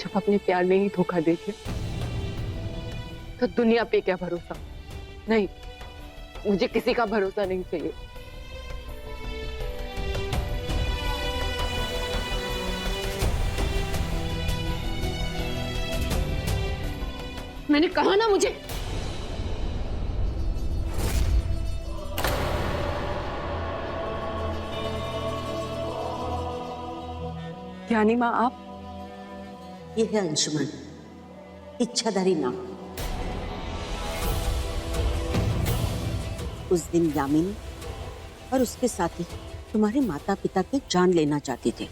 जब अपने प्यार में ही धोखा देते तो दुनिया पे क्या भरोसा। नहीं, मुझे किसी का भरोसा नहीं चाहिए। मैंने कहा ना मुझे। ज्ञानी माँ आप? ये है अंशुमन, इच्छाधारी नाम। उस दिन यामिनी और उसके साथी तुम्हारे माता पिता की जान लेना चाहते थे।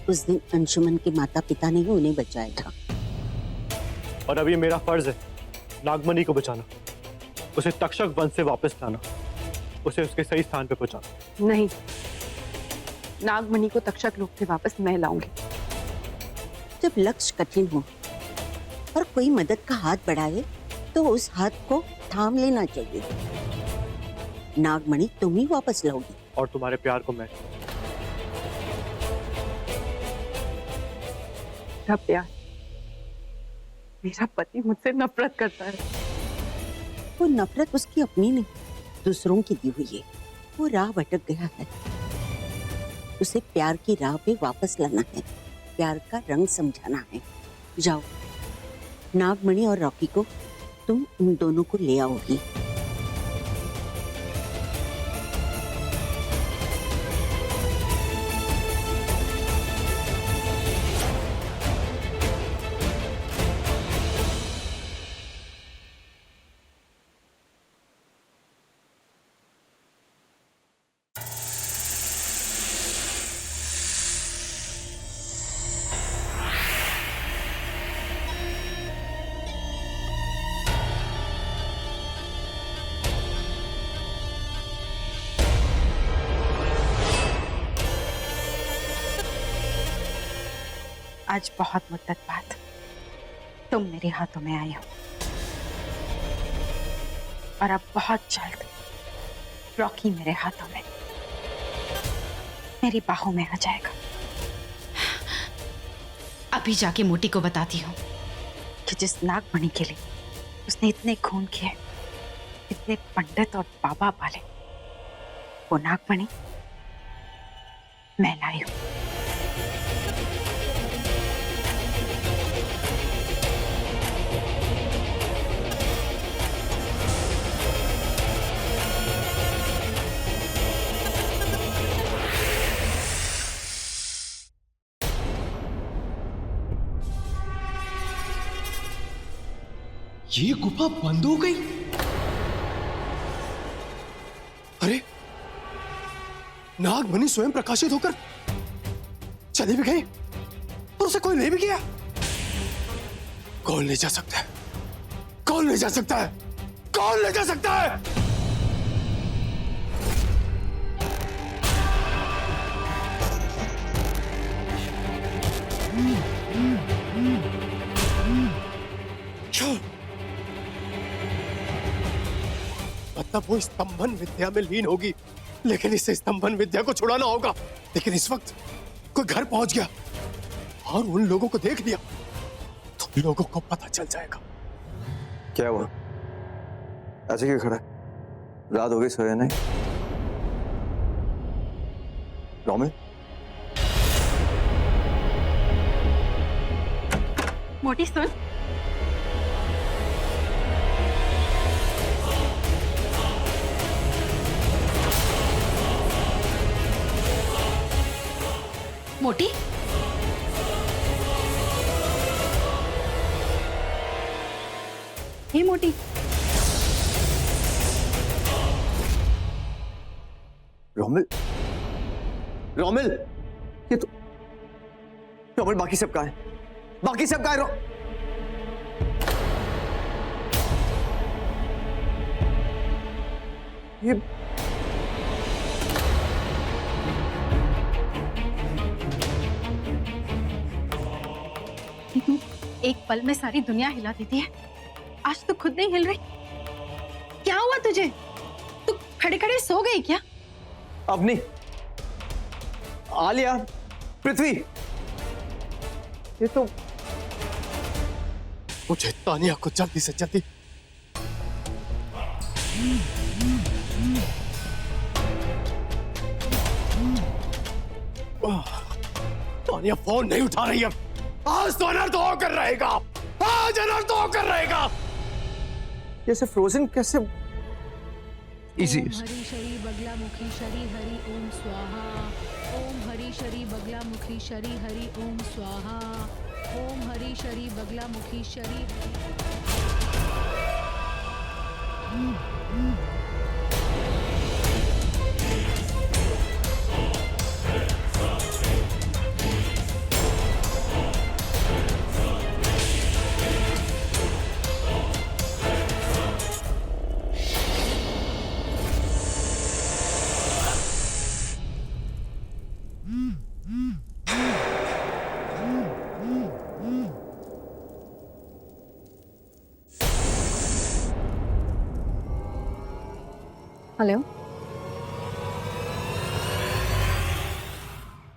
उस दिन अंशुमन के माता पिता ने ही उन्हें बचाया था। और अब ये मेरा फर्ज है नागमणि को बचाना, उसे तक्षक वंश से वापस लाना, उसे उसके सही स्थान पे पहुंचाना। नहीं, नागमणि को तक्षक लोक से वापस मैं लाऊंगी। जब लक्ष्य कठिन हो और कोई मदद का हाथ बढ़ाए तो उस हाथ को थाम लेना चाहिए। नागमणि तुम ही वापस लाओगी। और तुम्हारे प्यार को मैं। मेरा प्यार, मेरा पति मुझसे नफरत करता है। वो नफरत उसकी अपनी नहीं, दूसरों की दी हुई है। वो राह भटक गया है, उसे प्यार की राह पे वापस लाना है, प्यार का रंग समझाना है। जाओ, नागमणि और रॉकी को तुम उन दोनों को ले आओगी। आज बहुत मुद्दत बाद तुम मेरे हाथों में आए हो और अब बहुत जल्द रॉकी मेरे हाथों में, मेरी बाहों में आ जाएगा। अभी जाके मोटी को बताती हूँ कि जिस नागमणि के लिए उसने इतने खून किए, इतने पंडित और बाबा पाले, वो नागमणि मैं लाई हूं। ये गुफा बंद हो गई। अरे, नागमणि स्वयं प्रकाशित होकर चले भी गए और उसे कोई ले भी गया। कौन ले जा सकता है? कौन ले जा सकता है? कौन ले जा सकता है? क्यों? मतलब वो स्तंभन विद्या में लीन होगी, लेकिन इसे स्तंभन विद्या को छुड़ाना होगा। लेकिन इस वक्त कोई घर पहुंच गया और उन लोगों को देख लिया तो लोगों को पता चल जाएगा। क्या हुआ? ऐसे क्यों खड़ा है? रात हो गई, सोया नहीं? रोमिल, मोटी सुन, मोटी हे मोटी, रोमिल, रोमिल, ये तो रोमिल, बाकी सब कहाँ है? बाकी सब कहाँ है? ये तू एक पल में सारी दुनिया हिला देती है, आज तो खुद नहीं हिल रही। क्या हुआ तुझे? तू खड़े खड़े सो गए क्या? अवनी, आलिया, पृथ्वी, ये तो मुझे तानिया को जल्दी से जल्दी तानिया फोन नहीं उठा रही है। आज तो अनर्थ होकर रहेगा, आज अनर्थ होकर रहेगा। ये सब फ्रोजन कैसे इजी? हरि शरी बगला मुखी शरी हरि ओम स्वाहा। ओम हरि शरी बगला मुखी शरी हरि ओम स्वाहा। ओम हरि शरी बगला मुखी शरी हेलो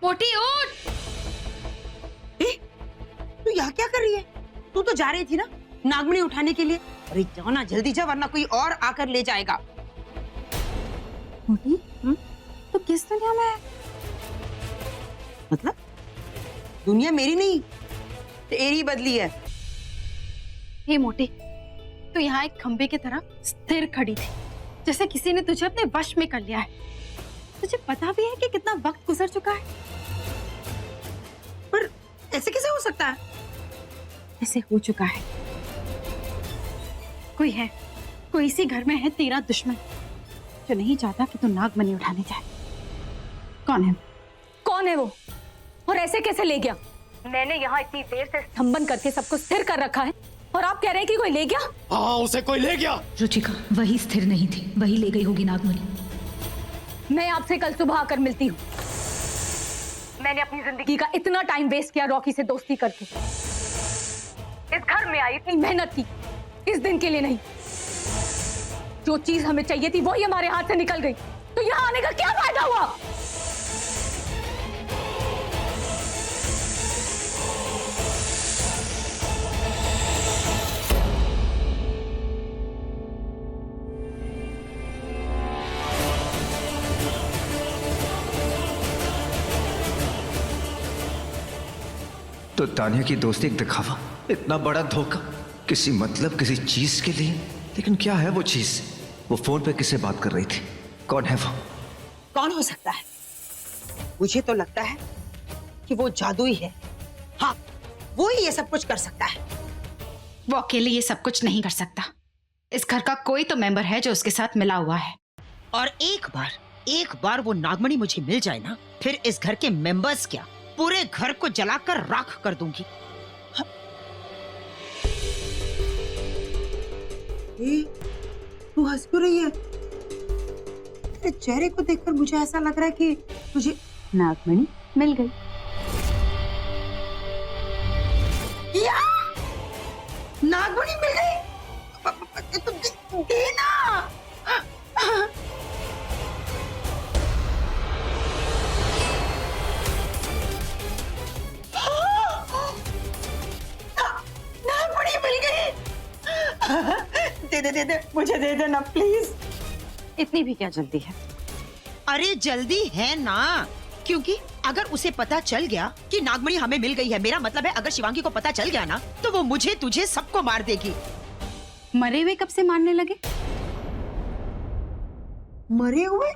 मोटी उठ। तू यहाँ क्या कर रही है? तू तो जा रही थी ना नागमणि उठाने के लिए। अरे जाओ ना, जल्दी जा, वरना कोई और आकर ले जाएगा। मोटी, तो किस दुनिया में है? मतलब दुनिया मेरी नहीं, तेरी बदली है। हे मोटी, तू यहाँ एक खंबे की तरह स्थिर खड़ी थी, जैसे किसी ने तुझे अपने वश में कर लिया है। तुझे पता भी है कि कितना वक्त गुजर चुका है। पर ऐसे कैसे हो सकता है? ऐसे हो चुका है। कोई इसी घर में है तेरा दुश्मन, जो नहीं चाहता कि तू नागमणि उठाने जाए। कौन है? कौन है वो और ऐसे कैसे ले गया? मैंने यहाँ इतनी देर से स्तंभन करके सबको स्थिर कर रखा है और आप कह रहे हैं कि कोई ले गया? हाँ, उसे कोई ले गया। रुचिका वही स्थिर नहीं थी, वही ले गई होगी नागमणि। मैं आपसे कल सुबह आकर मिलती हूँ। मैंने अपनी जिंदगी का इतना टाइम वेस्ट किया रॉकी से दोस्ती करके। इस घर में आई, इतनी मेहनत की, इस दिन के लिए नहीं। जो चीज हमें चाहिए थी वही हमारे हाथ से निकल गई, तो यहाँ आने का क्या फायदा हुआ? तो तानिया की दोस्ती एक दिखावा, इतना बड़ा धोखा, किसी मतलब किसी चीज के लिए। लेकिन क्या है वो चीज? वो फोन पे किससे बात कर रही थी? कौन है वो? कौन हो सकता है? मुझे तो लगता है कि वो जादुई है। हाँ, वो ही ये सब कुछ कर सकता है। वो अकेले ये सब कुछ नहीं कर सकता। इस घर का कोई तो मेंबर है जो उसके साथ मिला हुआ है। और एक बार वो नागमणि मुझे मिल जाए ना, फिर इस घर के मेंबर्स क्या, पूरे घर को जलाकर राख कर दूंगी। तू हंस क्यों रही है? तेरे चेहरे को देखकर मुझे ऐसा लग रहा है कि तुझे नागमणि मिल गई। क्या? नागमणि मिल गई? तुम दे ना। नागमणि मिल गई। दे मुझे दे देना प्लीज। इतनी भी क्या जल्दी है? अरे जल्दी है ना, क्योंकि अगर उसे पता चल गया कि नागमणि हमें मिल गई है, मेरा मतलब है अगर शिवांगी को पता चल गया ना, तो वो मुझे तुझे सबको मार देगी। मरे हुए कब से मारने लगे? मरे हुए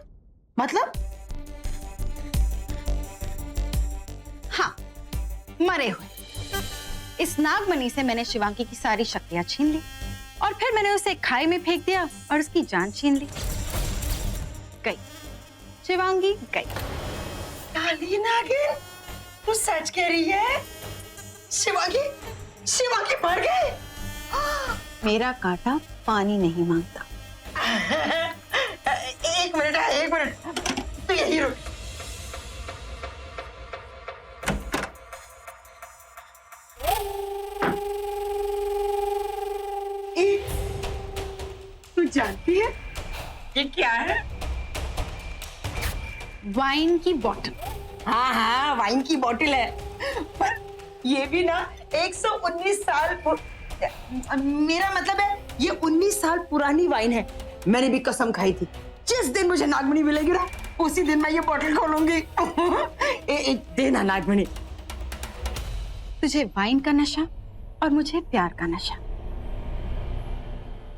मतलब? हाँ, मरे हुए। इस नागमणि से मैंने शिवांगी की सारी शक्तियां छीन ली और फिर मैंने उसे खाई में फेंक दिया और उसकी जान छीन ली। गई शिवांगी, गई। काली नागिन, तू सच कह रही है? शिवांगी मर गई? मेरा कांटा पानी नहीं मांगता। एक मिनट, तू यही रुक। तू जानती है ये क्या है? वाइन की बॉटल। हाँ हाँ, वाइन की बोतल है, पर ये भी ना 119 साल मेरा मतलब है ये 19 साल पुरानी वाइन है। मैंने भी कसम खाई थी, जिस दिन मुझे नागमणि मिलेगी ना उसी दिन मैं ये बोतल खोलूंगी। देना नागमणि। तुझे वाइन का नशा और मुझे प्यार का नशा।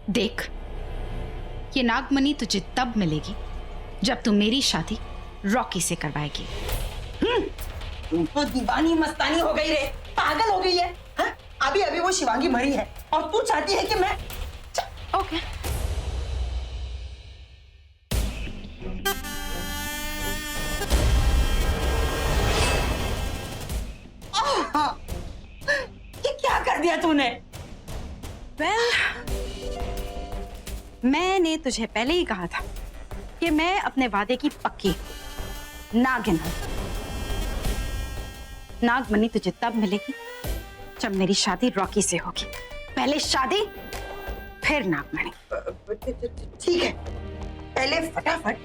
देख, ये नागमणि तुझे तब मिलेगी जब तू मेरी शादी रॉकी से करवाएगी। तू तो दीवानी मस्तानी हो गई रे, पागल हो गई है। हाँ? अभी अभी वो शिवांगी मरी है और तू चाहती है कि मैं ओके। हाँ। ये क्या कर दिया तूने? मैंने तुझे पहले ही कहा था कि मैं अपने वादे की पक्की नागिन हूं। नागमणि तुझे तब मिलेगी जब मेरी शादी रॉकी से होगी। पहले शादी फिर नागमणि। ठीक है, पहले फटाफट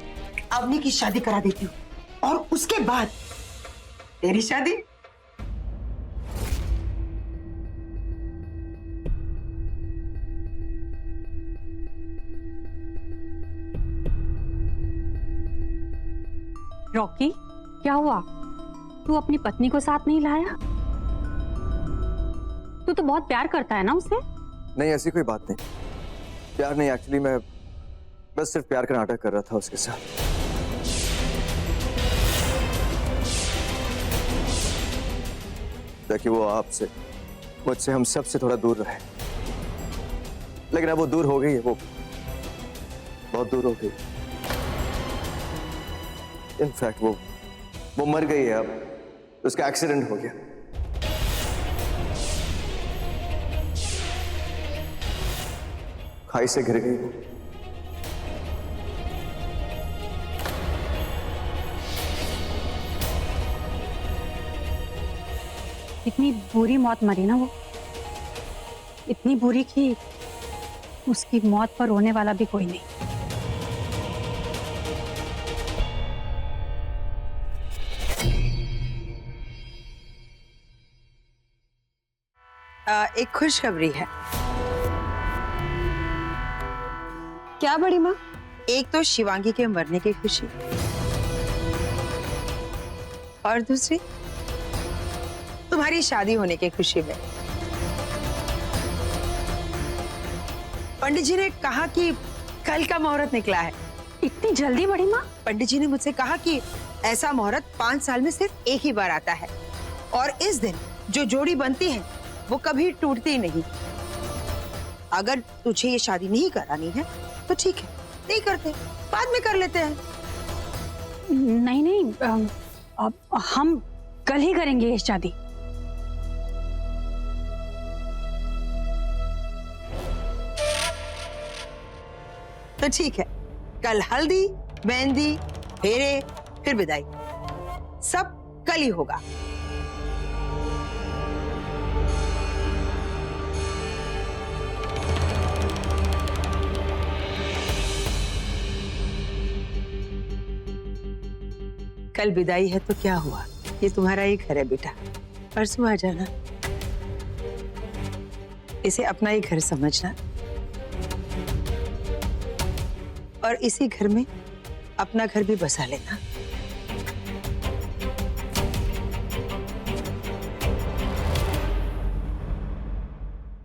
अवनी की शादी करा देती हूँ और उसके बाद तेरी शादी। रॉकी, क्या हुआ? तू अपनी पत्नी को साथ नहीं लाया? तू तो बहुत प्यार करता है ना उससे? नहीं, ऐसी कोई बात नहीं। प्यार नहीं, एक्चुअली मैं बस सिर्फ प्यार का नाटक कर रहा था उसके साथ। ताकि वो आपसे, मुझसे, हम सब से थोड़ा दूर रहे। लेकिन अब वो दूर हो गई है, वो बहुत दूर हो गई। इनफैक्ट वो मर गई है। अब उसका एक्सीडेंट हो गया। खाई से गिर गई वो। इतनी बुरी मौत मरी ना वो, इतनी बुरी कि उसकी मौत पर रोने वाला भी कोई नहीं। एक खुशखबरी है। क्या बड़ी माँ? एक तो शिवांगी के मरने की खुशी और दूसरी तुम्हारी शादी होने की खुशी में। पंडित जी ने कहा कि कल का मुहूर्त निकला है। इतनी जल्दी बड़ी माँ? पंडित जी ने मुझसे कहा कि ऐसा मुहूर्त 5 साल में सिर्फ एक ही बार आता है और इस दिन जो जोड़ी बनती है वो कभी टूटती नहीं। अगर तुझे ये शादी नहीं करानी है तो ठीक है, नहीं करते, बाद में कर लेते हैं। नहीं नहीं, अब हम कल ही करेंगे ये शादी। तो ठीक है, कल हल्दी, मेहंदी, फेरे, फिर विदाई, सब कल ही होगा। कल विदाई है तो क्या हुआ, ये तुम्हारा ही घर है बेटा, परसों आ जाना। इसे अपना ही घर समझना और इसी घर में अपना घर भी बसा लेना।